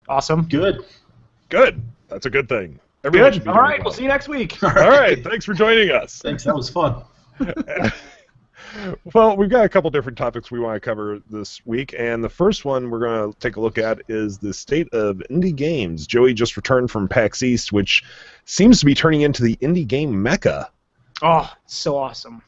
Awesome. Good. Good. That's a good thing. Everyone should Good. be All doing right. well. We'll see you next week. All right. Thanks for joining us. Thanks. That was fun. Well, we've got a couple different topics we want to cover this week, and the first one we're going to take a look at is the state of indie games. Joey just returned from PAX East, which seems to be turning into the indie game mecca. Oh, so awesome.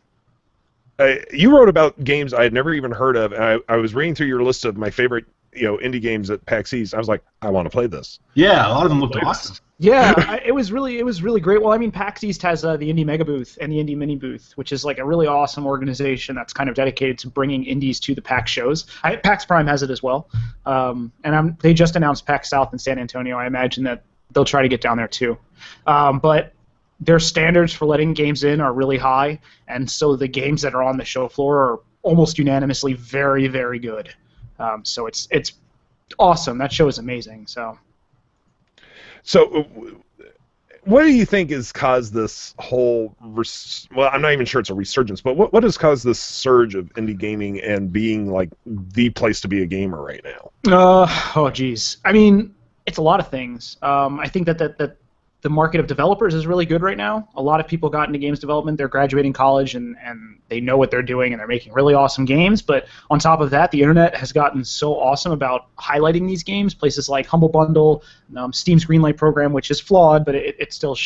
You wrote about games I had never even heard of, and I was reading through your list of my favorite, indie games at PAX East. I was like, I want to play this. Yeah, a lot of them looked awesome. Yeah, it was really great. Well, I mean, PAX East has the Indie Mega Booth and the Indie Mini Booth, which is like a really awesome organization that's kind of dedicated to bringing indies to the PAX shows. PAX Prime has it as well, and they just announced PAX South in San Antonio. I imagine that they'll try to get down there too, but their standards for letting games in are really high, and so the games that are on the show floor are almost unanimously very, very good. So it's awesome. That show is amazing. So, what do you think has caused this whole? Well, I'm not even sure it's a resurgence, but what has caused this surge of indie gaming and being like the place to be a gamer right now? Oh, geez. I mean, it's a lot of things. I think that the market of developers is really good right now. A lot of people got into games development. They're graduating college and they know what they're doing and they're making really awesome games. But on top of that, the internet has gotten so awesome about highlighting these games. Places like Humble Bundle, Steam's Greenlight program, which is flawed, but it still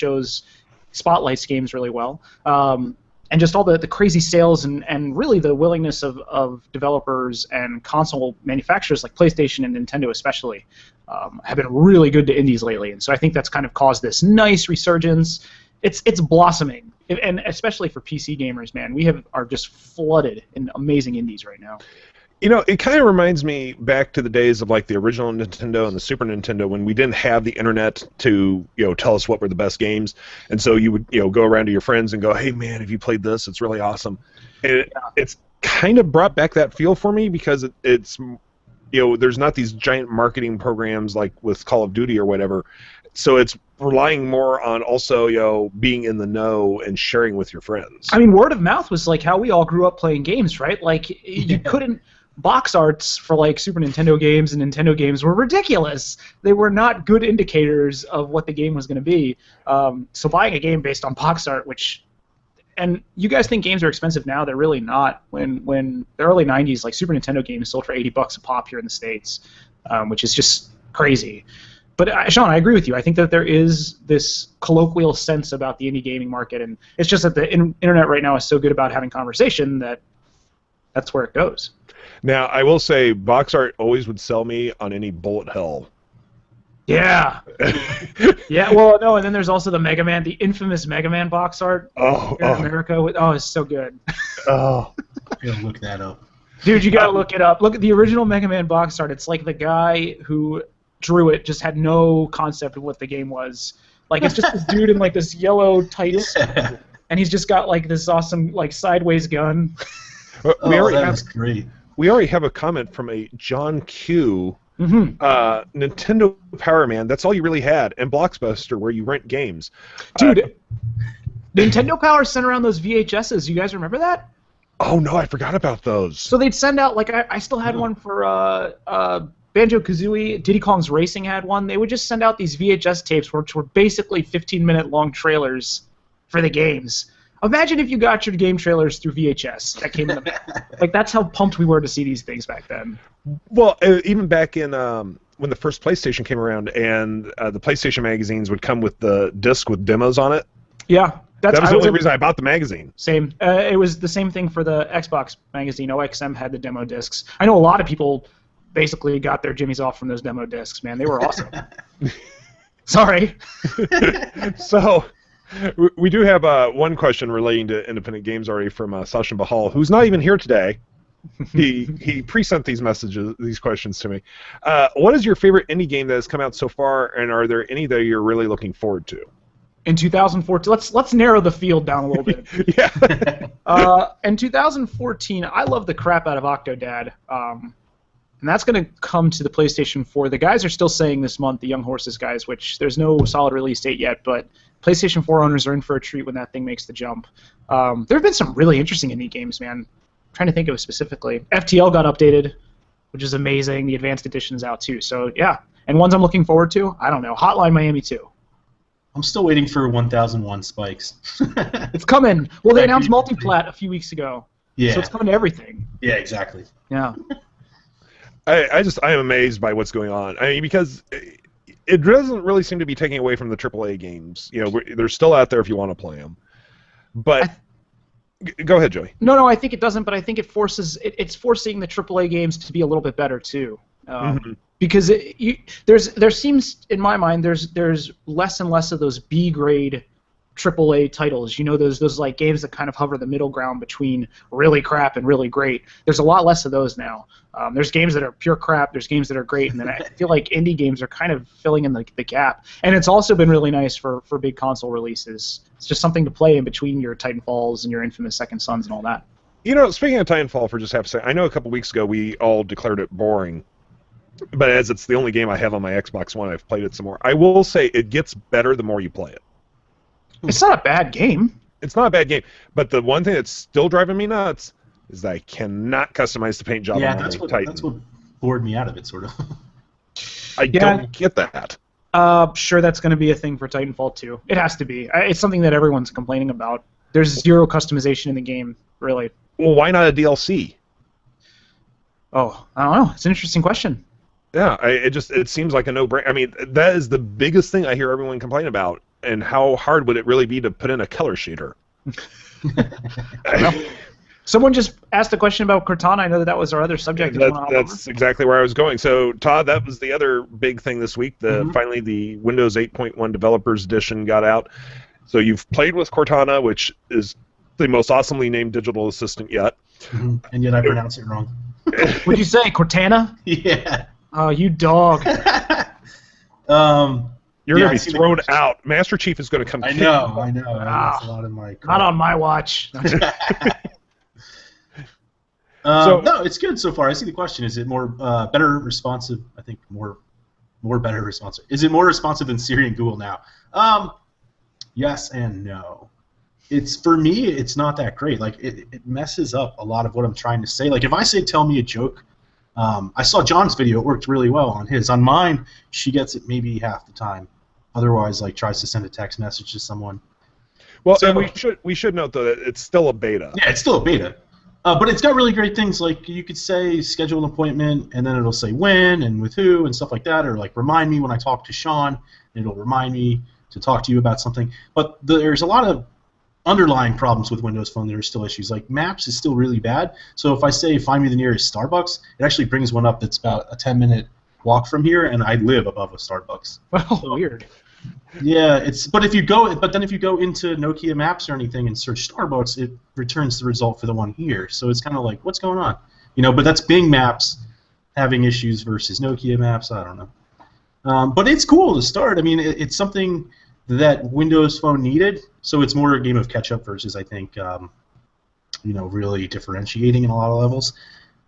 spotlights games really well. And just all the crazy sales and really the willingness of developers and console manufacturers like PlayStation and Nintendo especially have been really good to indies lately. And so I think that's kind of caused this nice resurgence. It's blossoming, and especially for PC gamers, man. We are just flooded in amazing indies right now. It kind of reminds me back to the days of like the original Nintendo and the Super Nintendo when we didn't have the internet to tell us what were the best games, and so you would go around to your friends and go, hey man, have you played this? It's really awesome. And it's kind of brought back that feel for me because it's there's not these giant marketing programs like with Call of Duty or whatever, so it's relying more on also being in the know and sharing with your friends. I mean, word of mouth was like how we all grew up playing games, right? Like you couldn't. Box arts for like Super Nintendo games and Nintendo games were ridiculous. They were not good indicators of what the game was going to be. So buying a game based on box art, and you guys think games are expensive now? They're really not. When the early '90s, like Super Nintendo games sold for $80 a pop here in the States, which is just crazy. But Sean, I agree with you. I think that there is this colloquial sense about the indie gaming market, and it's just that the internet right now is so good about having conversation that's where it goes. Now, I will say, box art always would sell me on any bullet hell. Yeah. Yeah, well, no, and then there's also the infamous Mega Man box art in America. It's so good. Oh. I gotta look that up. Dude, you gotta look it up. Look at the original Mega Man box art. It's like the guy who drew it just had no concept of what the game was. Like, it's just this dude in, like, this yellow tights, and he's just got, like, this awesome, like, sideways gun. That was great. We already have a comment from a John Q. Mm-hmm. Nintendo Power Man, that's all you really had, and Blockbuster, where you rent games. Dude, Nintendo Power sent around those VHSs. You guys remember that? Oh, no, I forgot about those. So they'd send out, like, I still had one for Banjo-Kazooie. Diddy Kong's Racing had one. They would just send out these VHS tapes, which were basically 15-minute long trailers for the games. Imagine if you got your game trailers through VHS that came in the mail. Like, that's how pumped we were to see these things back then. Well, even back in when the first PlayStation came around and the PlayStation magazines would come with the disc with demos on it. Yeah. That was the only reason I bought the magazine. Same. It was the same thing for the Xbox magazine. OXM had the demo discs. I know a lot of people basically got their jimmies off from those demo discs, man. They were awesome. Sorry. So... we do have one question relating to independent games already from Sachin Bahal, who's not even here today. He pre-sent these questions to me. What is your favorite indie game that has come out so far, and are there any that you're really looking forward to? In 2014, let's narrow the field down a little bit. Yeah. In 2014, I love the crap out of Octodad. And that's going to come to the PlayStation 4. The guys are still saying this month, the Young Horses guys, which there's no solid release date yet, but PlayStation 4 owners are in for a treat when that thing makes the jump. There have been some really interesting indie games, man. I'm trying to think of specifically. FTL got updated, which is amazing. The Advanced Edition is out too. So, yeah, And ones I'm looking forward to, I don't know, Hotline Miami 2. I'm still waiting for 1001 Spikes. It's coming. Well, they announced multiplat a few weeks ago. Yeah. So it's coming to everything. Yeah, exactly. Yeah. I am amazed by what's going on. I mean, because it doesn't really seem to be taking away from the AAA games. You know, they're still out there if you want to play them. But go ahead, Joey. No, I think it doesn't. But I think it's forcing the AAA games to be a little bit better too. Because there seems, in my mind, there's less and less of those B grade AAA titles. You know, those like games that kind of hover the middle ground between really crap and really great. There's a lot less of those now. There's games that are pure crap. There's games that are great, and then I feel like indie games are kind of filling in the gap. And it's also been really nice for big console releases. It's just something to play in between your Titanfalls and your infamous Second Sons and all that. You know, speaking of Titanfall for just half a second, I know a couple weeks ago we all declared it boring. But as it's the only game I have on my Xbox One, I've played it some more. I will say it gets better the more you play it. It's not a bad game. It's not a bad game. But the one thing that's still driving me nuts is that I cannot customize the paint job on my Titan. That's what bored me out of it, sort of. I don't get that. Sure, that's going to be a thing for Titanfall 2. It has to be. It's something that everyone's complaining about. There's zero customization in the game, really. Well, why not a DLC? Oh, I don't know. It's an interesting question. Yeah, it seems like a no-brainer. I mean, that is the biggest thing I hear everyone complain about. And how hard would it really be to put in a color shader? Well, someone just asked a question about Cortana. I know that was our other subject. That's exactly where I was going. So, Todd, that was the other big thing this week. Finally, the Windows 8.1 Developers Edition got out. So you've played with Cortana, which is the most awesomely named digital assistant yet. And yet I pronounce it wrong. What'd you say, Cortana? Yeah. Oh, you dog. You're going to be thrown out. Master Chief is going to come. I know. That's a lot of my. Not on my watch. No, it's good so far. I see the question. Is it more better responsive? I think more better responsive. Is it more responsive than Siri and Google now? Yes and no. For me, it's not that great. Like it messes up a lot of what I'm trying to say. Like if I say tell me a joke. I saw John's video. It worked really well on his. On mine, she gets it maybe half the time. Otherwise, like tries to send a text message to someone. Well, so, and we should note though that it's still a beta. Yeah, it's still a beta. But it's got really great things. Like you could say schedule an appointment, and then it'll say when and with who and stuff like that. Or like remind me when I talk to Sean. And it'll remind me to talk to you about something. But there's a lot of underlying problems with Windows Phone. There are still issues. Like Maps is still really bad. So if I say find me the nearest Starbucks, it actually brings one up that's about a 10-minute walk from here, and I live above a Starbucks. Well, weird. Yeah, but then if you go into Nokia Maps or anything and search Starbucks, it returns the result for the one here. So it's kind of like, what's going on? But that's Bing Maps having issues versus Nokia Maps. I don't know. But it's cool to start. I mean, it's something that Windows Phone needed. So it's more a game of catch-up versus, I think, really differentiating in a lot of levels.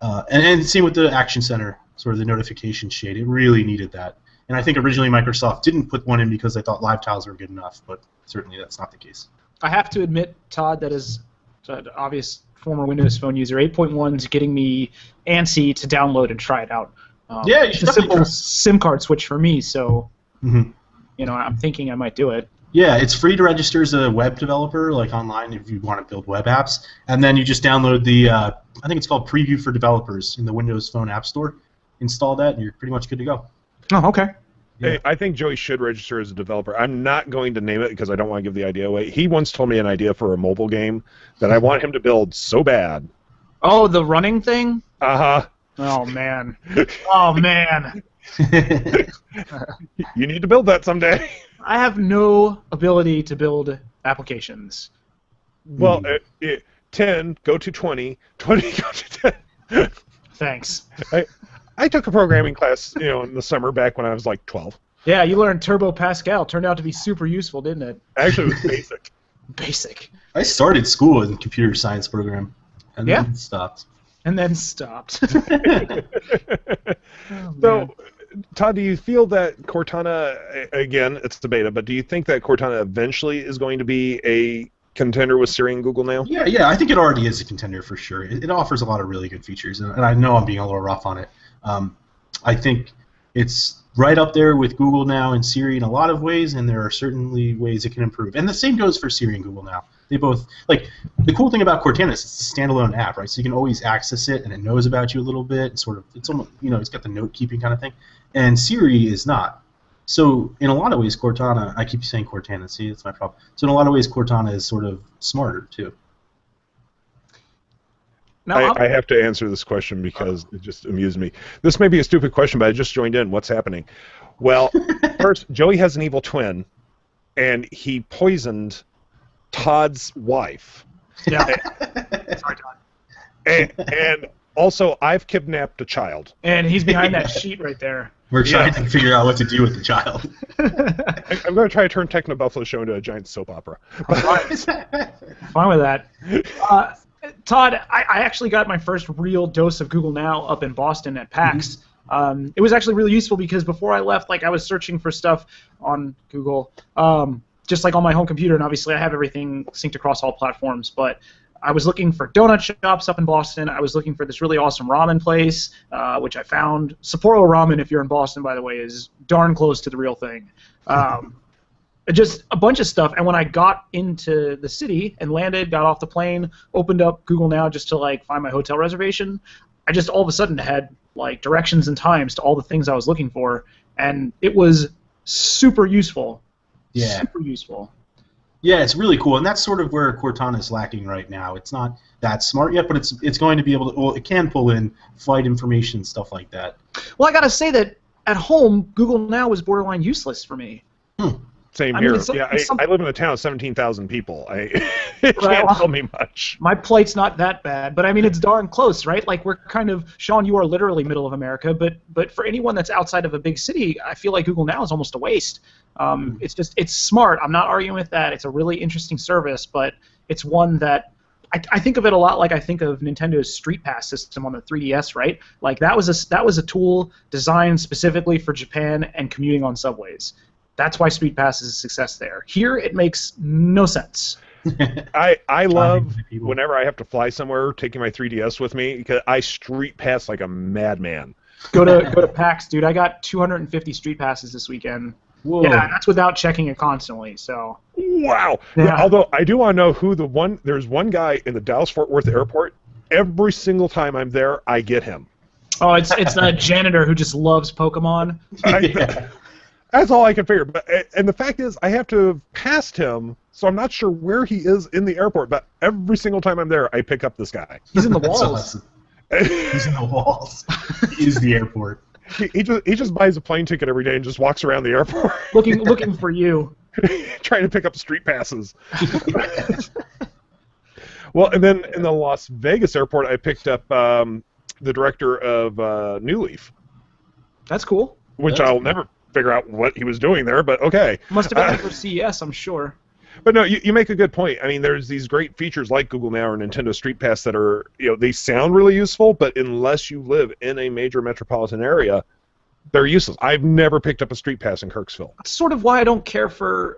And same with the Action Center, sort of the notification shade. It really needed that. And I think originally Microsoft didn't put one in because they thought live tiles were good enough, but certainly that's not the case. I have to admit, Todd, that is an obvious former Windows Phone user. 8.1 is getting me antsy to download and try it out. Yeah, you should it's a simple SIM card switch for me, so I'm thinking I might do it. Yeah, it's free to register as a web developer, like online, if you want to build web apps. And then you just download the, I think it's called Preview for Developers in the Windows Phone App Store. Install that, and you're pretty much good to go. Oh, okay. Yeah. Hey, I think Joey should register as a developer. I'm not going to name it because I don't want to give the idea away. He once told me an idea for a mobile game that I want him to build so bad. Oh, the running thing? Uh-huh. Oh, man. Oh, man. You need to build that someday. I have no ability to build applications. Well, 10, go to 20, 20, go to 10. Thanks. I took a programming class, in the summer back when I was like 12. Yeah, you learned Turbo Pascal. Turned out to be super useful, didn't it? Actually, it was basic. Basic. I started school in a computer science program, and then stopped. And then stopped. So, Todd, do you feel that Cortana, again, it's the beta, but do you think that Cortana eventually is going to be a contender with Siri and Google now? Yeah, I think it already is a contender for sure. It offers a lot of really good features, and I know I'm being a little rough on it. I think It's right up there with Google Now and Siri in a lot of ways, and there are certainly ways it can improve. And the same goes for Siri and Google Now. They both, like, the cool thing about Cortana is it's a standalone app, right? So you can always access it, and it knows about you a little bit. And sort of, it's almost, it's got the note-keeping kind of thing. And Siri is not. So in a lot of ways, Cortana, I keep saying Cortana, see, that's my problem. So in a lot of ways, Cortana is sort of smarter, too. Now, I have to answer this question because it just amused me. This may be a stupid question, but I just joined in. What's happening? Well, first, Joey has an evil twin, and he poisoned Todd's wife. Yeah. Sorry, Todd. And also, I've kidnapped a child. And he's behind that sheet right there. We're trying to figure out what to do with the child. I'm going to try to turn TechnoBuffalo show into a giant soap opera. Fine with that. Todd, I actually got my first real dose of Google Now up in Boston at PAX. It was actually really useful because before I left, I was searching for stuff on Google, just on my home computer, and obviously I have everything synced across all platforms, but I was looking for donut shops up in Boston. I was looking for this really awesome ramen place, which I found. Sapporo Ramen, if you're in Boston, by the way, is darn close to the real thing. Just a bunch of stuff, and when I got into the city and landed, got off the plane, opened up Google Now just to find my hotel reservation, I just all of a sudden had directions and times to all the things I was looking for, and it was super useful. Yeah. Super useful. Yeah, it's really cool, and that's sort of where Cortana is lacking right now. It's not that smart yet, but it's going to be able to. Well, it can pull in flight information, stuff like that. Well, I gotta say that at home, Google Now was borderline useless for me. Same here. I live in a town of 17,000 people. It can't tell me much. My pliight's not that bad, but I mean it's darn close, right? We're kind of, Sean, you are literally middle of America, but for anyone that's outside of a big city, I feel like Google Now is almost a waste. It's smart. I'm not arguing with that. It's a really interesting service, but it's one that I think of it a lot like I think of Nintendo's Street Pass system on the 3DS, right? That was a tool designed specifically for Japan and commuting on subways. That's why Street Pass is a success there. Here, it makes no sense. I love whenever I have to fly somewhere, taking my 3DS with me because I Street Pass like a madman. Go to PAX, dude. I got 250 Street Passes this weekend. Whoa. Yeah, that's without checking it constantly. So. Wow. Yeah. Although I do want to know who there's one guy in the Dallas-Fort Worth airport. Every single time I'm there, I get him. Oh, it's a janitor who just loves Pokemon. That's all I can figure. And the fact is, I have to have passed him, so I'm not sure where he is in the airport. But every single time I'm there, I pick up this guy. He's in the walls. Awesome. He's in the walls. He's the airport. He just buys a plane ticket every day and just walks around the airport. looking for you. Trying to pick up street passes. Well, and then in the Las Vegas airport, I picked up the director of New Leaf. That's cool. Which I'll never figure out what he was doing there, but okay. Must have been for CES, I'm sure. But no, you make a good point. I mean, there's these great features like Google Now or Nintendo Street Pass that are, they sound really useful, but unless you live in a major metropolitan area, they're useless. I've never picked up a Street Pass in Kirksville. That's sort of why I don't care for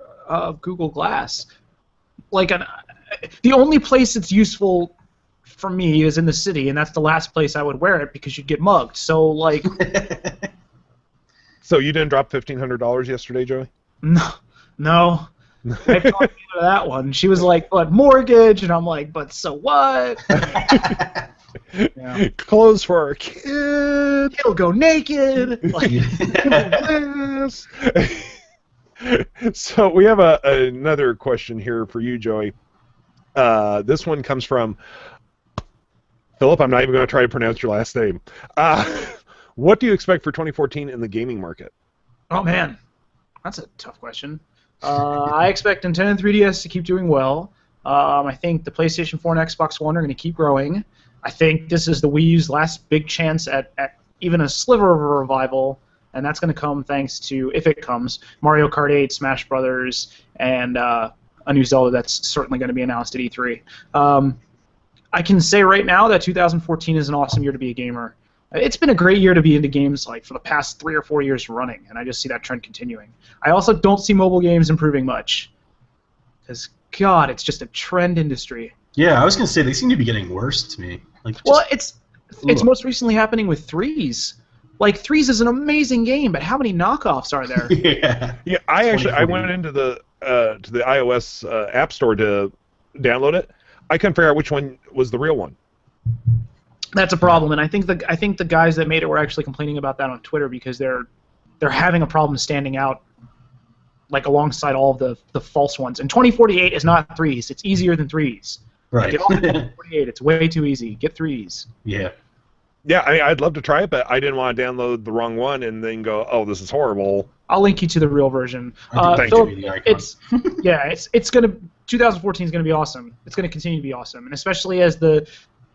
Google Glass. The only place it's useful for me is in the city, and that's the last place I would wear it because you'd get mugged. So, So you didn't drop $1,500 yesterday, Joey? No. I talked to that one. She was like, "But mortgage," and I'm like, "But so what?" Yeah. Clothes for our kid. He'll go naked. So we have another question here for you, Joey. This one comes from Philip. I'm not even going to try to pronounce your last name. What do you expect for 2014 in the gaming market? Oh man, that's a tough question. I expect Nintendo 3DS to keep doing well. I think the PlayStation 4 and Xbox One are going to keep growing. I think this is the Wii U's last big chance at even a sliver of a revival, and that's going to come thanks to, if it comes, Mario Kart 8, Smash Brothers, and a new Zelda that's certainly going to be announced at E3. I can say right now that 2014 is an awesome year to be a gamer. It's been a great year to be into games for the past 3 or 4 years running, and I just see that trend continuing. I also don't see mobile games improving much, because, God, it's just a trend industry. Yeah, I was going to say, they seem to be getting worse to me. It's most recently happening with threes. Like Threes is an amazing game, but how many knockoffs are there? Yeah, I went into the to the iOS App Store to download it. I couldn't figure out which one was the real one. That's a problem, and I think the guys that made it were actually complaining about that on Twitter because they're having a problem standing out, like alongside all of the false ones. And 2048 is not Threes; it's easier than Threes. Right. Get off 2048; it's way too easy. Get Threes. Yeah. Yeah, I'd love to try it, but I didn't want to download the wrong one and then go, oh, this is horrible. I'll link you to the real version. Thank Philip, you. it's 2014 is gonna be awesome. It's gonna continue to be awesome, and especially as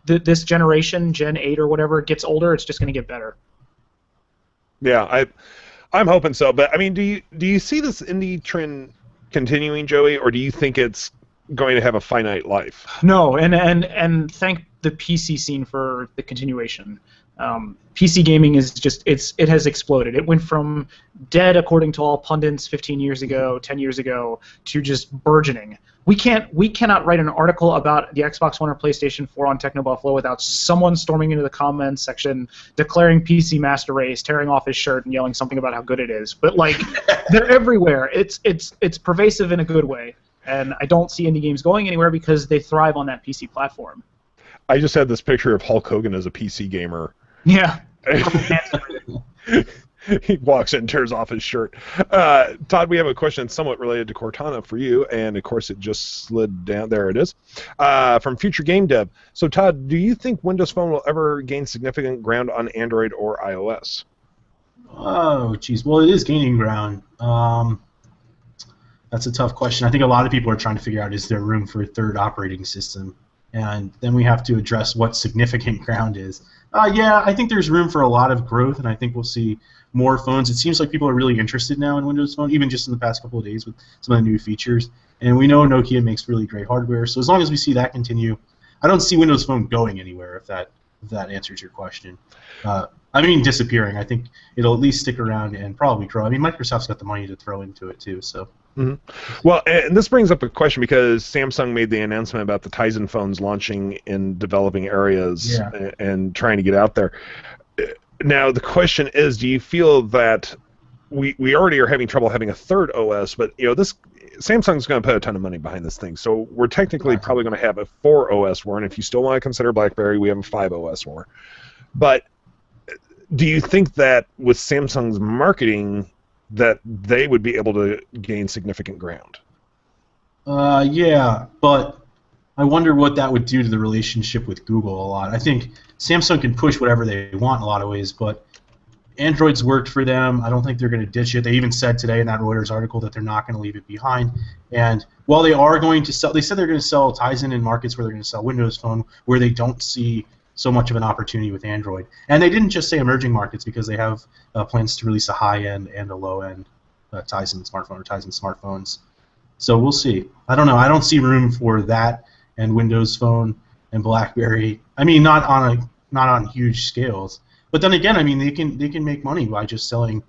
this generation, Gen 8 or whatever, gets older, it's just gonna get better. Yeah, I'm hoping so. But I mean, do you see this indie trend continuing, Joey, or do you think it's going to have a finite life? No, and thank the PC scene for the continuation. PC gaming is just it has exploded. It went from dead, according to all pundits, 15 years ago, 10 years ago, to just burgeoning. We cannot write an article about the Xbox One or PlayStation 4 on TechnoBuffalo without someone storming into the comments section, declaring PC master race, tearing off his shirt, and yelling something about how good it is. But like, they're everywhere. It's pervasive in a good way, and I don't see indie games going anywhere because they thrive on that PC platform. I just had this picture of Hulk Hogan as a PC gamer. Yeah. He walks in and tears off his shirt. Todd, we have a question somewhat related to Cortana for you, and of course it just slid down. There it is. From Future Game Dev. So, Todd, do you think Windows Phone will ever gain significant ground on Android or iOS? Oh, geez. Well, it is gaining ground. That's a tough question. I think a lot of people are trying to figure out, is there room for a third operating system? And then we have to address what significant ground is. Yeah, I think there's room for a lot of growth, and I think we'll see more phones. It seems like people are really interested now in Windows Phone, even just in the past couple of days with some of the new features. And we know Nokia makes really great hardware, so as long as we see that continue, I don't see Windows Phone going anywhere, if that answers your question. I mean disappearing. I think it'll at least stick around and probably grow. I mean, Microsoft's got the money to throw into it too, so... Mm-hmm. Well, and this brings up a question because Samsung made the announcement about the Tizen phones launching in developing areas and trying to get out there. Now, the question is, do you feel that we already are having trouble having a third OS, but this Samsung's going to put a ton of money behind this thing, so we're technically probably going to have a 4 OS war, and if you still want to consider BlackBerry, we have a 5 OS war. But do you think that with Samsung's marketing that they would be able to gain significant ground? Yeah, but I wonder what that would do to the relationship with Google a lot. I think Samsung can push whatever they want in a lot of ways, but Android's worked for them. I don't think they're going to ditch it. They even said today in that Reuters article that they're not going to leave it behind. And while they are going to sell, they said they're going to sell Tizen in markets where they're going to sell Windows Phone, where they don't see so much of an opportunity with Android. And they didn't just say emerging markets because they have plans to release a high-end and a low-end Tizen smartphone or Tizen smartphones. So we'll see. I don't know. I don't see room for that and Windows Phone and BlackBerry. I mean, not on huge scales. But then again, I mean, they can make money by just selling,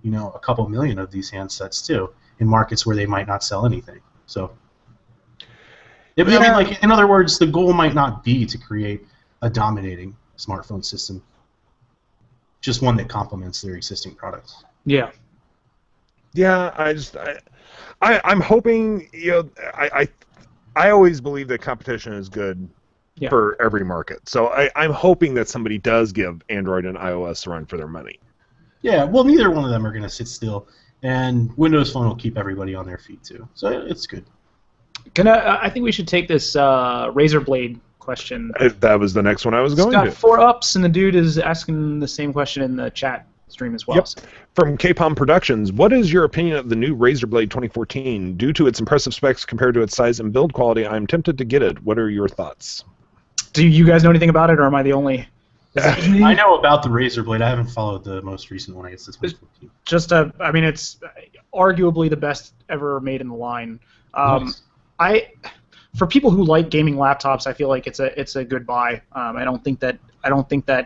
a couple million of these handsets too in markets where they might not sell anything. So, I mean, like, in other words, the goal might not be to create a dominating smartphone system, just one that complements their existing products. Yeah. Yeah, I'm hoping, I always believe that competition is good for every market. So I'm hoping that somebody does give Android and iOS a run for their money. Yeah, well, neither one of them are going to sit still, and Windows Phone will keep everybody on their feet too. So it's good. I think we should take this Razer Blade question. That was the next one I was going to. It's got 4 ups, and the dude is asking the same question in the chat stream as well. Yep. From K-Pom Productions, what is your opinion of the new Razer Blade 2014? Due to its impressive specs compared to its size and build quality, I'm tempted to get it. What are your thoughts? Do you guys know anything about it, or am I the only... I know about the Razer Blade. I haven't followed the most recent one. I guess it's 2014. I mean, it's arguably the best ever made in the line. Nice. For people who like gaming laptops, I feel like it's a good buy. I don't think that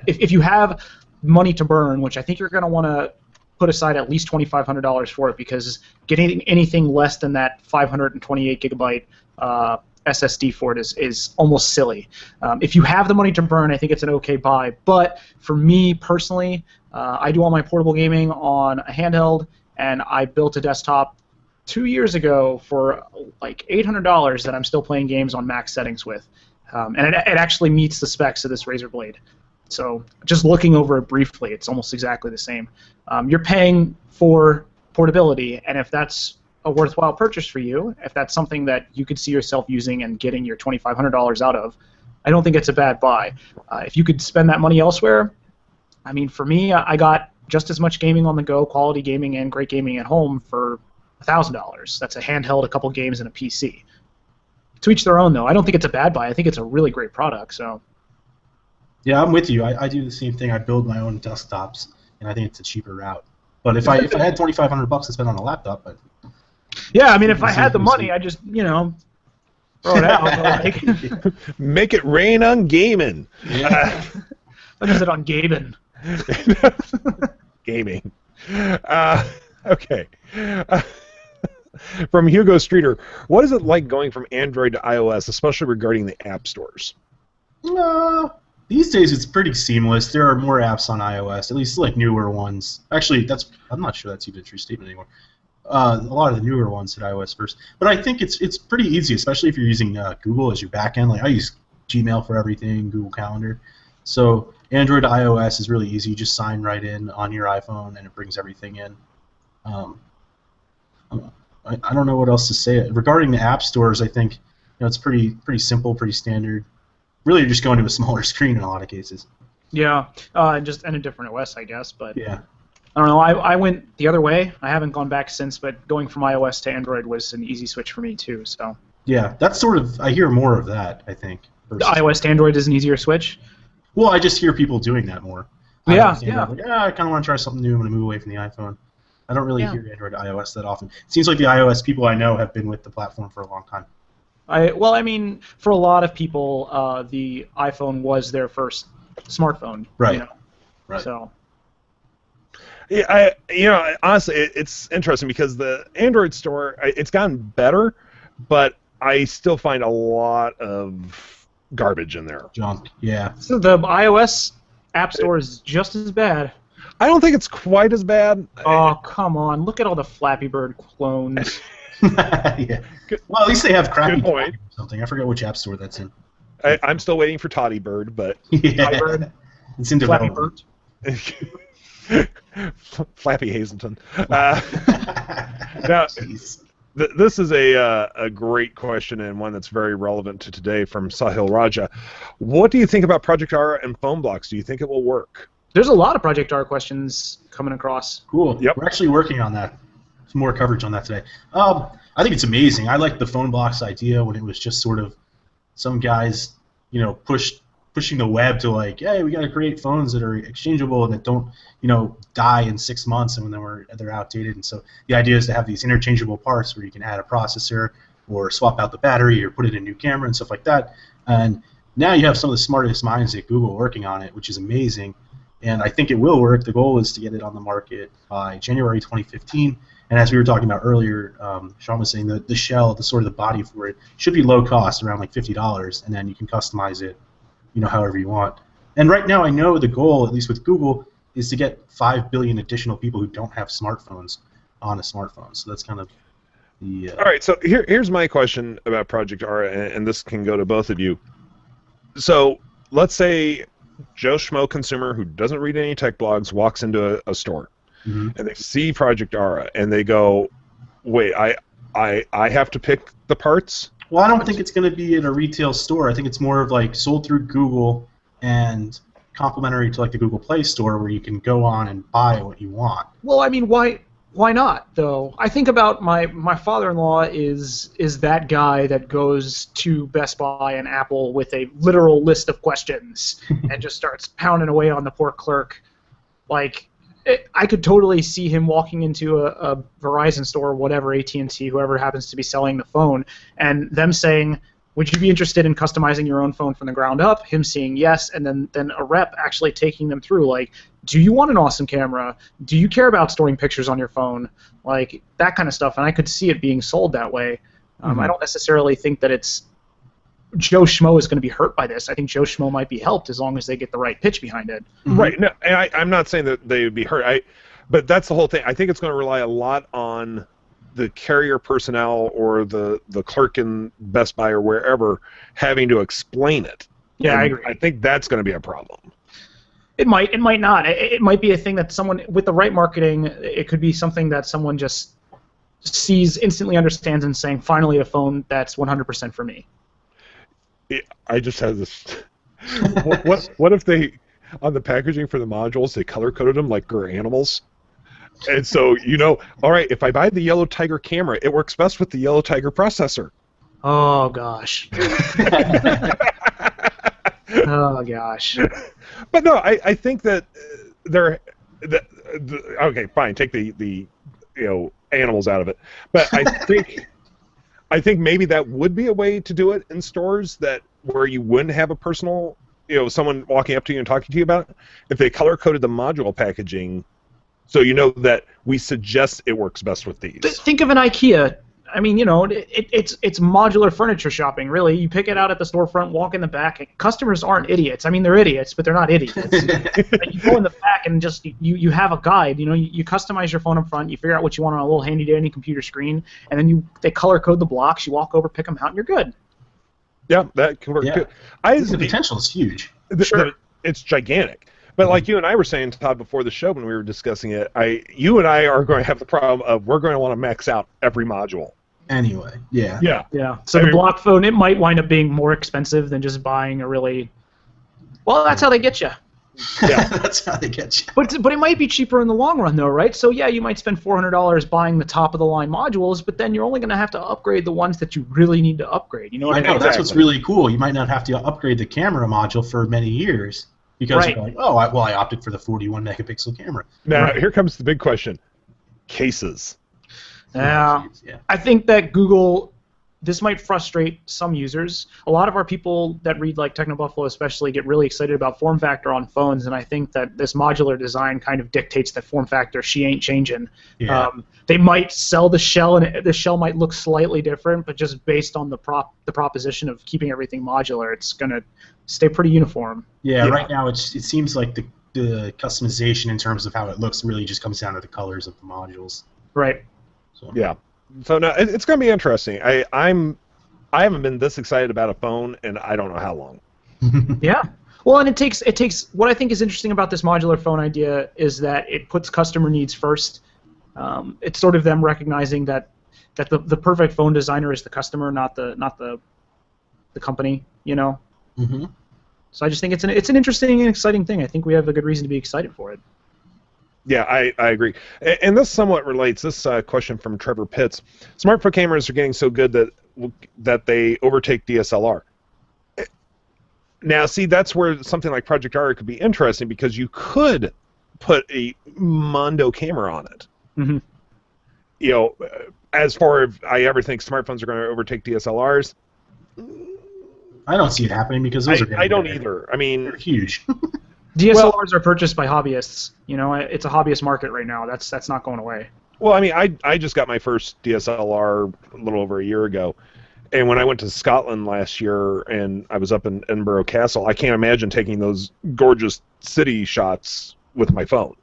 if you have money to burn, which I think you're going to want to put aside at least $2,500 for it, because getting anything less than that 528 gigabyte SSD for it is almost silly. If you have the money to burn, I think it's an okay buy. But for me personally, I do all my portable gaming on a handheld, and I built a desktop 2 years ago for like $800 that I'm still playing games on max settings with. And it actually meets the specs of this Razer Blade. So just looking over it briefly, it's almost exactly the same. You're paying for portability, and if that's a worthwhile purchase for you, if that's something that you could see yourself using and getting your $2,500 out of, I don't think it's a bad buy. If you could spend that money elsewhere, I mean, for me, I got just as much gaming on the go, quality gaming and great gaming at home for $1,000. That's a handheld, a couple games, and a PC. To each their own, though. I don't think it's a bad buy. I think it's a really great product. So. Yeah, I'm with you. I do the same thing. I build my own desktops, and I think it's a cheaper route. But if I had $2,500 to spend on a laptop, yeah, I mean, if I had the money, I just throw it out. Make it rain on gaming. Yeah. What is it on gaming? Gaming. Okay. From Hugo Streeter, what is it like going from Android to iOS, especially regarding the app stores? These days it's pretty seamless. There are more apps on iOS, at least like newer ones. Actually, I'm not sure that's even a true statement anymore. A lot of the newer ones hit iOS first, but I think it's pretty easy, especially if you're using Google as your backend. Like I use Gmail for everything, Google Calendar. So Android to iOS is really easy. You just sign right in on your iPhone, and it brings everything in. I don't know what else to say. Regarding the app stores, I think it's pretty simple, pretty standard. Really, you're just going to a smaller screen in a lot of cases. Yeah, just and a different OS, I guess. But yeah, I don't know. I went the other way. I haven't gone back since, but going from iOS to Android was an easy switch for me too. So. Yeah, that's sort of. I hear more of that. I think. The iOS to Android is an easier switch. Well, I just hear people doing that more. Yeah. Like, I kind of want to try something new. I'm going to move away from the iPhone. I don't really hear Android to iOS that often. It seems like the iOS people I know have been with the platform for a long time. I mean, for a lot of people, the iPhone was their first smartphone. Right. Right. So. Yeah, honestly, it's interesting because the Android store, it's gotten better, but I still find a lot of garbage in there. Junk. Yeah. So the iOS App Store is just as bad. I don't think it's quite as bad. Oh, come on. Look at all the Flappy Bird clones. Yeah. Well, at least they have crappy point. or something. I forget which app store that's in. I'm still waiting for Toddy Bird, but... Yeah. Toddy Bird. It's in Flappy development. Bird. Flappy Hazelton. Now, this is a great question and one that's very relevant to today from Sahil Raja. What do you think about Project R and phone blocks? Do you think it will work? There's a lot of Project R questions coming across. Cool. Yep. We're actually working on that. Some more coverage on that today. I think it's amazing. I like the phone blocks idea when it was just sort of some guys, pushing the web to like, hey, we got to create phones that are exchangeable and that don't, die in 6 months and when they're outdated. And so the idea is to have these interchangeable parts where you can add a processor or swap out the battery or put in a new camera and stuff like that. And now you have some of the smartest minds at Google working on it, which is amazing. And I think it will work. The goal is to get it on the market by January 2015. And as we were talking about earlier, Sean was saying the shell, the sort of the body for it, should be low cost, around like $50, and then you can customize it, however you want. And right now, I know the goal, at least with Google, is to get 5 billion additional people who don't have smartphones on a smartphone. So that's kind of the. All right. So here's my question about Project R, and this can go to both of you. So let's say Joe Schmo consumer who doesn't read any tech blogs walks into a store. Mm-hmm. And they see Project Ara, and they go, "Wait, I have to pick the parts." Well, I don't think it's going to be in a retail store. I think it's more of like sold through Google and complementary to like the Google Play Store, where you can go on and buy what you want. Well, I mean, why not though? I think about my father-in-law is that guy that goes to Best Buy and Apple with a literal list of questions and just starts pounding away on the poor clerk, like. I could totally see him walking into a Verizon store, or whatever, AT&T, whoever happens to be selling the phone, and them saying, would you be interested in customizing your own phone from the ground up? Him saying yes, and then a rep actually taking them through, like, do you want an awesome camera? Do you care about storing pictures on your phone? Like, that kind of stuff, and I could see it being sold that way. I don't necessarily think that it's Joe Schmo is going to be hurt by this. I think Joe Schmo might be helped as long as they get the right pitch behind it. Right. No, and I'm not saying that they would be hurt. But that's the whole thing. I think it's going to rely a lot on the carrier personnel or the clerk in Best Buy or wherever having to explain it. Yeah, and I agree. I think that's going to be a problem. It might not. It might be a thing that someone, with the right marketing, it could be something that someone just sees, instantly understands, and saying, finally a phone that's 100% for me. I just had this. What if they, on the packaging for the modules, they color-coded them like they're animals? And so, all right, if I buy the yellow tiger camera, it works best with the yellow tiger processor. Oh, gosh. Oh, gosh. But no, I think that okay, fine, take the animals out of it. But I think maybe that would be a way to do it in stores where you wouldn't have a personal, someone walking up to you and talking to you about it. If they color-coded the module packaging, so that we suggest it works best with these. Think of an IKEA. I mean, it's modular furniture shopping, really. You pick it out at the storefront, walk in the back. Customers aren't idiots. I mean, they're idiots, but they're not idiots. You go in the back and just you have a guide. You customize your phone up front. You figure out what you want on a little handy-dandy computer screen, and then they color code the blocks. You walk over, pick them out, and you're good. Yeah, that can work. Yeah. Good. The potential is huge. Sure. It's gigantic. But like you and I were saying, Todd, before the show when we were discussing it, you and I are going to have the problem of we're going to want to max out every module. Anyway, yeah. Yeah. So the block phone, it might wind up being more expensive than just buying a really... Well, that's how they get you. Yeah, that's how they get you. But it might be cheaper in the long run, though, right? So, yeah, you might spend $400 buying the top-of-the-line modules, but then you're only going to have to upgrade the ones that you really need to upgrade. You know what I mean? Know, that's what's really cool. You might not have to upgrade the camera module for many years because you're like, I opted for the 41-megapixel camera. Now, here comes the big question. Cases. Yeah. I think that Google... This might frustrate some users. A lot of our people that read like TechnoBuffalo especially get really excited about form factor on phones, and I think that this modular design kind of dictates that form factor. She ain't changing. Yeah. They might sell the shell, and the shell might look slightly different, but just based on the proposition of keeping everything modular, it's going to stay pretty uniform. Yeah, right now it seems like the customization in terms of how it looks really just comes down to the colors of the modules. Right. So. Yeah. So no, it's going to be interesting. I haven't been this excited about a phone in I don't know how long. Yeah. Well, and it takes what I think is interesting about this modular phone idea is that it puts customer needs first. It's sort of them recognizing that the perfect phone designer is the customer, not the company. Mm-hmm. So I just think it's an interesting and exciting thing. I think we have a good reason to be excited for it. Yeah, I agree. And this somewhat relates, this question from Trevor Pitts. Smartphone cameras are getting so good that they overtake DSLR. Now, see, that's where something like Project Aria could be interesting because you could put a Mondo camera on it. Mm-hmm. As far as I ever think smartphones are going to overtake DSLRs, I don't see it happening because those are getting I don't better. either. I mean, they're huge. DSLRs are purchased by hobbyists. It's a hobbyist market right now. That's not going away. Well, I mean, I just got my first DSLR a little over a year ago, and when I went to Scotland last year and I was up in Edinburgh Castle, I can't imagine taking those gorgeous city shots with my phone.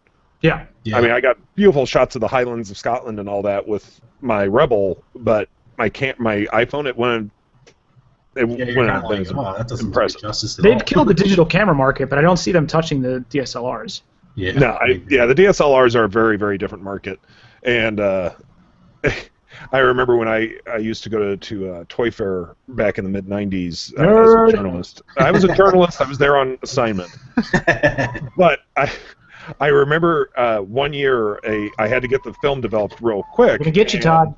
Yeah. I mean, I got beautiful shots of the Highlands of Scotland and all that with my Rebel, but my iPhone, it went. That doesn't do justice at all. They've killed the digital camera market, but I don't see them touching the DSLRs. Yeah. No, the DSLRs are a very, very different market, and I remember when I used to go to Toy Fair back in the mid '90s as a journalist. I was a journalist. I was there on assignment, but I remember one year I had to get the film developed real quick. Gonna get you, Todd.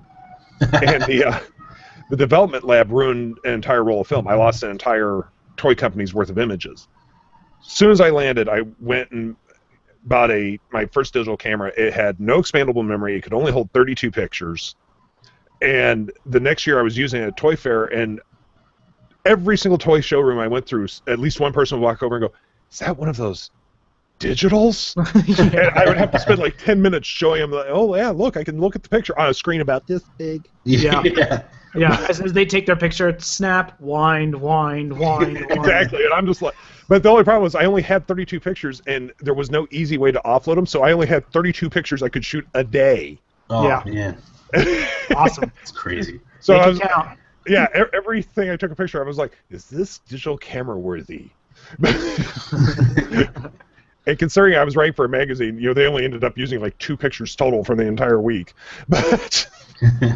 And the development lab ruined an entire roll of film. I lost an entire toy company's worth of images. As soon as I landed, I went and bought my first digital camera. It had no expandable memory. It could only hold 32 pictures. And the next year I was using it at a toy fair, and every single toy showroom I went through, at least one person would walk over and go, "Is that one of those digitals?" And I would have to spend like 10 minutes showing them, like, "Oh, yeah, look, I can look at the picture on a screen about this big." Yeah. Yeah, as they take their picture, it's snap, wind. Exactly, and I'm just like, but the only problem was I only had 32 pictures, and there was no easy way to offload them, so I only had 32 pictures I could shoot a day. Oh, Yeah. man. Awesome. It's crazy. So Make I it was, count. yeah, everything I took a picture, I was like, is this digital camera worthy? And considering I was writing for a magazine, they only ended up using like 2 pictures total for the entire week. But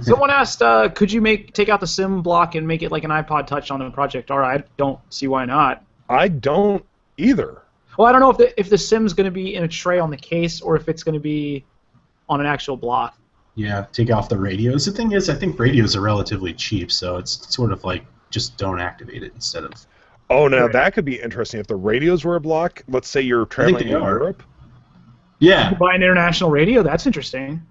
Someone asked, could you take out the SIM block and make it like an iPod Touch on a Project R? I don't see why not. I don't either. Well, I don't know if the SIM's going to be in a tray on the case or if it's going to be on an actual block. Yeah, take off the radios. The thing is, I think radios are relatively cheap, so it's sort of like just don't activate it instead of... Oh, now that could be interesting. If the radios were a block, let's say you're traveling in Europe. Yeah. You buy an international radio? That's interesting.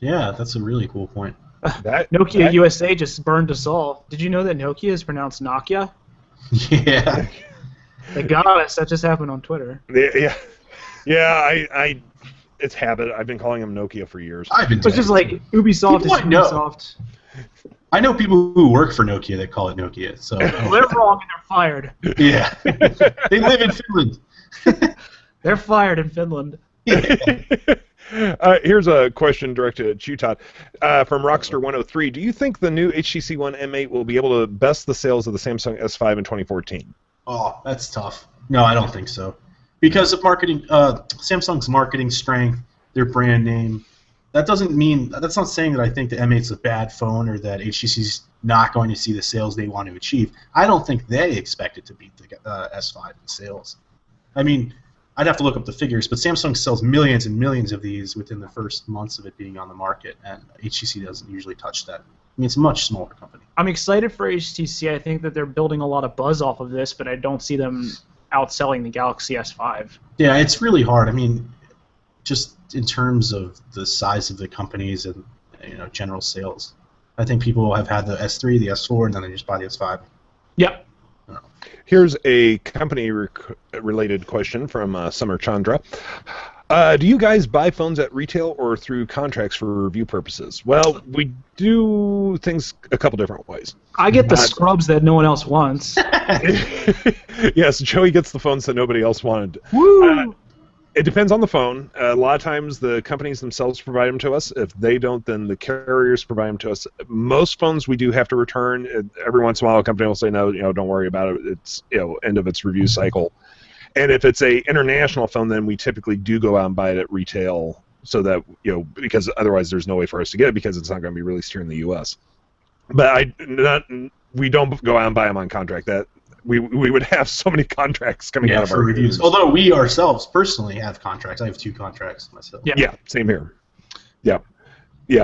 Yeah, that's a really cool point. Nokia USA just burned us all. Did you know that Nokia is pronounced Nokia? Yeah. They got us. That just happened on Twitter. Yeah. I it's habit. I've been calling them Nokia for years. It's just like Ubisoft is Ubisoft. I know people who work for Nokia that call it Nokia. So they're wrong and they're fired. Yeah. They live in Finland. They're fired in Finland. Here's a question directed at you, Todd, from Rockster103. Do you think the new HTC One M8 will be able to best the sales of the Samsung S5 in 2014? Oh, that's tough. No, I don't think so. Because of marketing, Samsung's marketing strength, their brand name. That's not saying that I think the M8's a bad phone or that HTC's not going to see the sales they want to achieve. I don't think they expect it to beat the S5 in sales. I mean, I'd have to look up the figures, but Samsung sells millions and millions of these within the first months of it being on the market, and HTC doesn't usually touch that. I mean, it's a much smaller company. I'm excited for HTC. I think that they're building a lot of buzz off of this, but I don't see them outselling the Galaxy S5. Yeah, it's really hard. I mean, just in terms of the size of the companies and general sales, I think people have had the S3, the S4, and then they just buy the S5. Yep. Here's a company-related question from Summer Chandra. Do you guys buy phones at retail or through contracts for review purposes? Well, we do things a couple different ways. I get the scrubs that no one else wants. Yes, Joey gets the phones that nobody else wanted. Woo! It depends on the phone. A lot of times the companies themselves provide them to us. If they don't, then the carriers provide them to us. Most phones we do have to return. Every once in a while a company will say, no, don't worry about it. It's end of its review cycle. And if it's a international phone, then we typically do go out and buy it at retail so that, because otherwise there's no way for us to get it because it's not going to be released here in the U.S. But we don't go out and buy them on contract. That we would have so many contracts coming out of our reviews. Although we ourselves personally have contracts. I have 2 contracts myself. Yeah, same here. Yeah.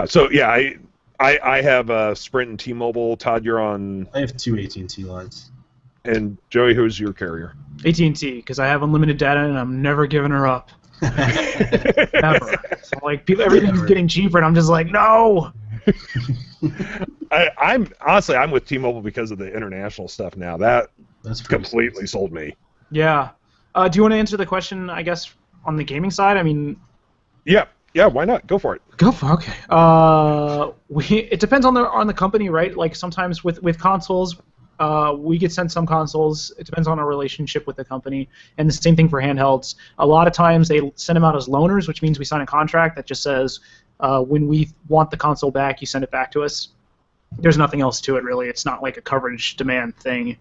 So I have Sprint and T-Mobile. Todd, you're on. I have 2 AT&T lines. And Joey, who's your carrier? AT&T, because I have unlimited data and I'm never giving her up. Never. So everything's getting cheaper, and I'm just like, no. I'm with T-Mobile because of the international stuff now. That's completely sold me. Yeah. Do you want to answer the question, I guess, on the gaming side? I mean... Yeah, why not? Go for it. Okay. It depends on the company, right? Like, sometimes with consoles, we get sent some consoles. It depends on our relationship with the company. And the same thing for handhelds. A lot of times they send them out as loaners, which means we sign a contract that just says, when we want the console back, you send it back to us. There's nothing else to it, really. It's not like a coverage demand thing.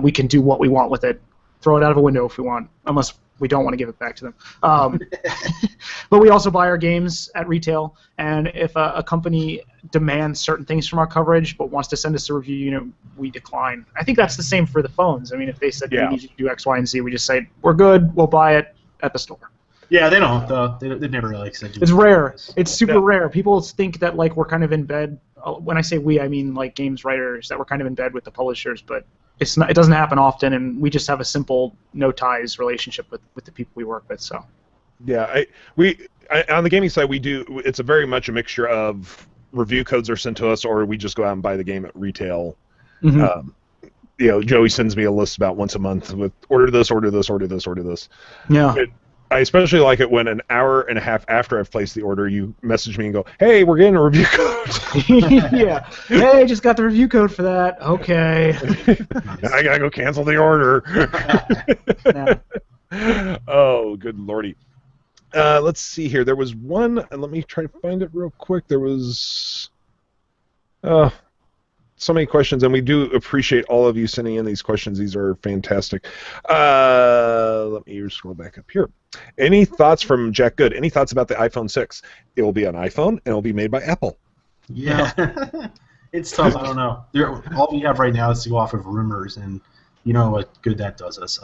We can do what we want with it. Throw it out of a window if we want, unless we don't want to give it back to them. But we also buy our games at retail, and if a company demands certain things from our coverage but wants to send us a review, we decline. I think that's the same for the phones. I mean, if they said we need you to do X, Y, and Z, we just say, we're good, we'll buy it at the store. Yeah, they don't. They never really said. It's rare. It's super rare. People think that we're kind of in bed. When I say we, I mean games writers, that we're kind of in bed with the publishers, but it's not. It doesn't happen often, and we just have a simple no ties relationship with the people we work with. So. Yeah, on the gaming side we do. It's a very much a mixture of review codes are sent to us, or we just go out and buy the game at retail. Mm-hmm. Joey sends me a list about once a month with order this. Yeah. I especially like it when an hour and a half after I've placed the order, you message me and go, "Hey, we're getting a review code." Yeah. Hey, just got the review code for that. Okay. Now I gotta go cancel the order. Yeah. Oh, good lordy. Let's see here. There was one, and let me try to find it real quick. There was so many questions, and we do appreciate all of you sending in these questions. These are fantastic. Let me scroll back up here. Any thoughts from Jack Good? Any thoughts about the iPhone 6? It will be an iPhone, and it will be made by Apple. Yeah. It's tough. I don't know. All we have right now is to go off of rumors, and you know what good that does us.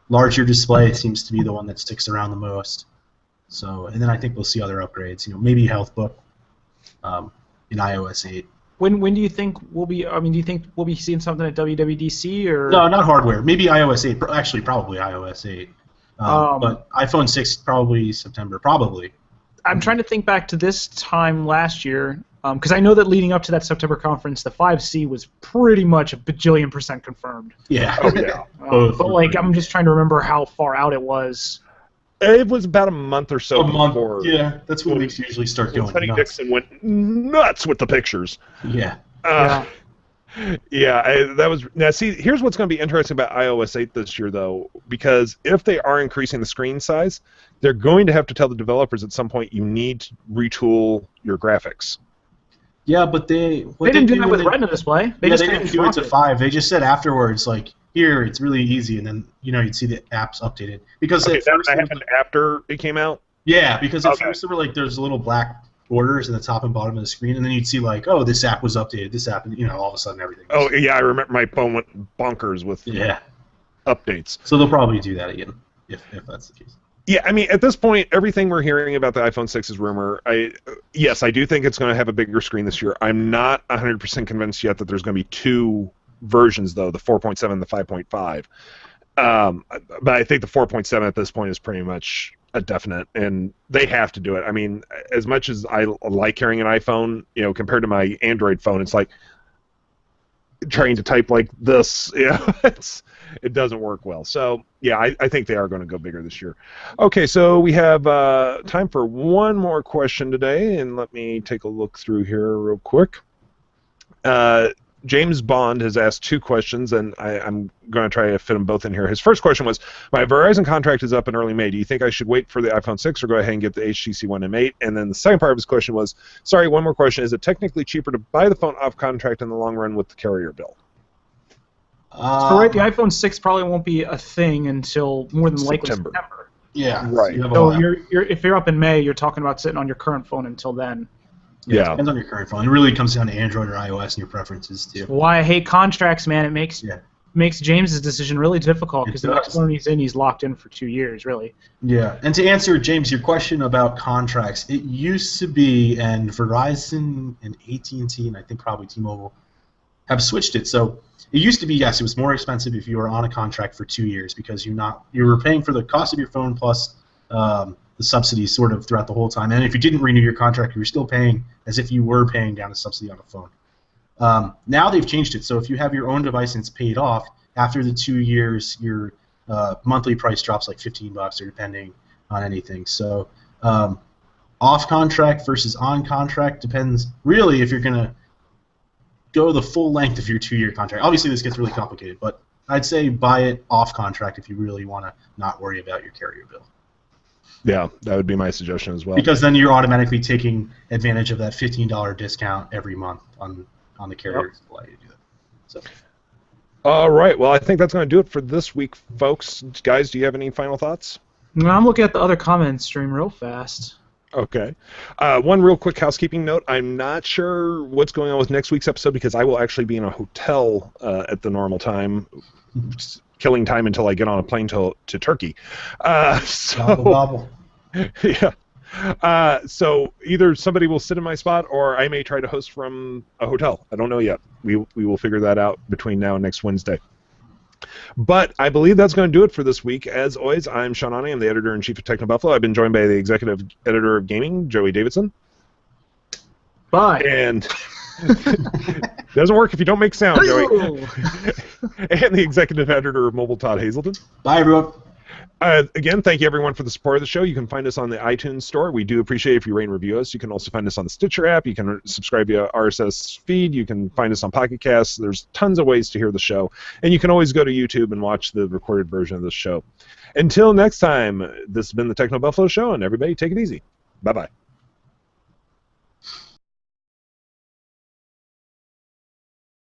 Larger display seems to be the one that sticks around the most. So, and then I think we'll see other upgrades. Maybe HealthBook in iOS 8. When do you think we'll be? I mean, do you think we'll be seeing something at WWDC or? No, not hardware. Maybe iOS 8. Actually, probably iOS 8. But iPhone 6 probably September. Probably. I'm trying to think back to this time last year because I know that leading up to that September conference, the 5C was pretty much a bajillion% confirmed. Yeah. Oh yeah. But like, I'm just trying to remember how far out it was. It was about a month or so before. Yeah, that's when leaks usually start going Teddy nuts. Dixon went nuts with the pictures. Yeah. That was now. See, here's what's going to be interesting about iOS 8 this year, though, because if they are increasing the screen size, they're going to have to tell the developers at some point you need to retool your graphics. Yeah, but they didn't do that with Retina display. They didn't do it to 5. They just said afterwards, like, here, it's really easy, and then you'd see the apps updated because that happened after it came out. Yeah, because at first they were like there's little black borders in the top and bottom of the screen, and then you'd see like, oh, this app was updated, this app, and all of a sudden everything. Oh yeah, I remember my phone went bonkers with updates. So they'll probably do that again if that's the case. Yeah, I mean, at this point, everything we're hearing about the iPhone 6 is rumor. Yes, I do think it's going to have a bigger screen this year. I'm not 100% convinced yet that there's going to be two versions, though, the 4.7 and the 5.5. But I think the 4.7 at this point is pretty much a definite, and they have to do it. I mean, as much as I like carrying an iPhone, compared to my Android phone, it's like trying to type like this. It doesn't work well. So, yeah, I think they are going to go bigger this year. Okay, so we have time for one more question today, and let me take a look through here real quick. James Bond has asked two questions, and I'm going to try to fit them both in here. His first question was, my Verizon contract is up in early May. Do you think I should wait for the iPhone 6 or go ahead and get the HTC One M8? And then the second part of his question was, sorry, one more question. Is it technically cheaper to buy the phone off contract in the long run with the carrier bill? So the iPhone 6 probably won't be a thing until more than likely September. Yeah. Right. So if you're up in May, you're talking about sitting on your current phone until then. Yeah, it depends on your current phone. It really comes down to Android or iOS and your preferences too. Why I hate contracts, man. It makes James's decision really difficult because the next one he's locked in for 2 years, really. Yeah, and to answer James your question about contracts, it used to be, and Verizon and AT&T and I think probably T-Mobile have switched it. So it used to be, yes, it was more expensive if you were on a contract for 2 years because you were paying for the cost of your phone plus the subsidies sort of throughout the whole time. And if you didn't renew your contract, you were still paying as if you were paying down a subsidy on a phone. Now they've changed it. So if you have your own device and it's paid off, after the 2 years, your monthly price drops like $15 or depending on anything. So off contract versus on contract depends really if you're going to go the full length of your 2-year contract. Obviously this gets really complicated, but I'd say buy it off contract if you really want to not worry about your carrier bill. Yeah, that would be my suggestion as well. Because then you're automatically taking advantage of that $15 discount every month on the carriers allow you to do that. So. All right. Well, I think that's going to do it for this week, folks. Guys, do you have any final thoughts? No, I'm looking at the other comments stream real fast. Okay. One real quick housekeeping note. I'm not sure what's going on with next week's episode because I will actually be in a hotel at the normal time, killing time until I get on a plane to Turkey. Gobble. Yeah. So either somebody will sit in my spot or I may try to host from a hotel. I don't know yet. We will figure that out between now and next Wednesday. But I believe that's going to do it for this week. As always, I'm Sean Ani. I'm the editor-in-chief of TechnoBuffalo. I've been joined by the executive editor of gaming, Joey Davidson. Bye. And doesn't work if you don't make sound, Joey. And the executive editor of Mobile, Todd Hazelton. Bye, everyone. Again, thank you everyone for the support of the show. You can find us on the iTunes store. We do appreciate if you rate and review us. You can also find us on the Stitcher app. You can subscribe via RSS feed. You can find us on Pocket Casts. There's tons of ways to hear the show. And you can always go to YouTube and watch the recorded version of the show. Until next time, this has been the TechnoBuffalo Show, and everybody take it easy. Bye-bye.